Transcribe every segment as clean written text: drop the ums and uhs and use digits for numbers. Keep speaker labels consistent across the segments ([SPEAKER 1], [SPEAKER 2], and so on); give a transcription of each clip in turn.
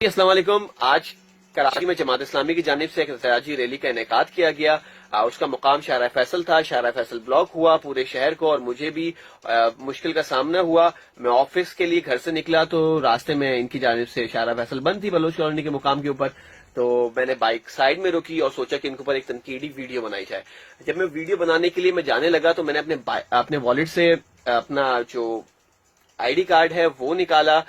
[SPEAKER 1] السلام علیکم. آج کراچی میں جماعت اسلامی کی جانب سے ایک احتجاجی ریلی کا انعقاد کیا گیا. اس کا مقام شارع فیصل تھا. شارع فیصل بلاک ہوا پورے شہر کو اور مجھے بھی مشکل کا سامنا ہوا. میں آفس کے لیے گھر سے نکلا تو راستے میں ان کی جانب سے شارع فیصل بند تھی بلوچ کالونی کے مقام کے اوپر. تو میں نے بائک سائڈ میں روکی اور سوچا کہ ان کے اوپر ایک تنقیدی ویڈیو بنائی جائے. جب میں ویڈیو بنانے کے لیے میں جانے لگا تو میں نے اپنے والٹ سے اپنا جو آئی ڈی کارڈ ہے وہ نکالا,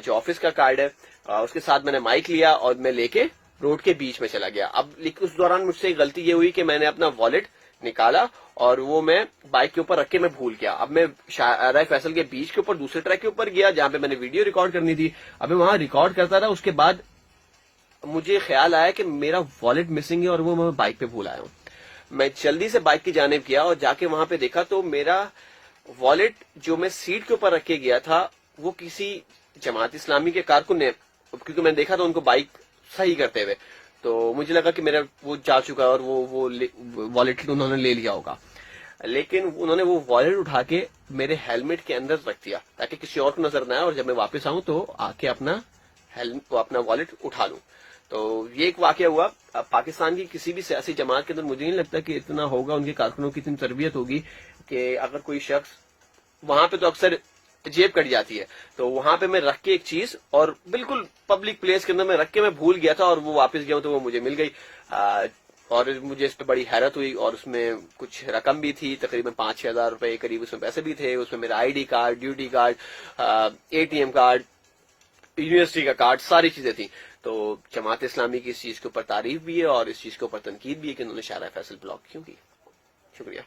[SPEAKER 1] جو آفس کا کارڈ ہے. اس کے ساتھ میں نے مائک لیا اور میں لے کے روڈ کے بیچ میں چلا گیا. اب اس دوران مجھ سے ایک غلطی یہ ہوئی کہ میں نے اپنا والٹ نکالا اور وہ میں بائک کے اوپر رکھ کے میں بھول گیا. اب میں شارع فیصل کے بیچ کے اوپر دوسرے ٹریک کے اوپر گیا جہاں پہ میں نے ویڈیو ریکارڈ کرنی تھی. اب میں وہاں ریکارڈ کرتا رہا. اس کے بعد مجھے خیال آیا کہ میرا والٹ مسنگ ہے اور وہ میں بائک پہ بھول آیا ہوں. میں جلدی سے بائک کی جانب گیا اور جا کے وہاں پہ دیکھا تو میرا والٹ جو میں سیٹ کے اوپر رکھ کے گیا تھا وہ کسی جماعت اسلامی کے کارکن نے, کیونکہ میں نے دیکھا تھا ان کو بائک صحیح کرتے ہوئے, تو مجھے لگا کہ میرا وہ جا چکا اور وہ والٹ انہوں نے لے لیا ہوگا. لیکن انہوں نے وہ والٹ اٹھا کے میرے ہیلمٹ کے اندر رکھ دیا تاکہ کسی اور کو نظر نہ آئے اور جب میں واپس آؤں تو آ کے اپنا والٹ اٹھا لوں. تو یہ ایک واقعہ ہوا. پاکستان کی کسی بھی سیاسی جماعت کے اندر مجھے نہیں لگتا کہ اتنا ہوگا, ان کے کارکنوں کی اتنی تربیت ہوگی کہ اگر کوئی شخص وہاں پہ, تو اکثر جیب کٹ جاتی ہے, تو وہاں پہ میں رکھ کے ایک چیز اور بالکل پبلک پلیس کے اندر میں رکھ کے میں بھول گیا تھا اور وہ واپس گیا تو وہ مجھے مل گئی. اور مجھے اس پہ بڑی حیرت ہوئی. اور اس میں کچھ رقم بھی تھی, تقریباً 5-6 ہزار روپے قریب اس میں پیسے بھی تھے. اس میں میرا I D card, duty card, A T M card, university کا کارڈ, ساری چیزیں تھیں. تو جماعت اسلامی کی اس چیز کے اوپر تعریف بھی ہے اور اس چیز کے اوپر تنقید بھی ہے کہ انہوں نے شارع فیصل بلاک کیوں کی. شکریہ.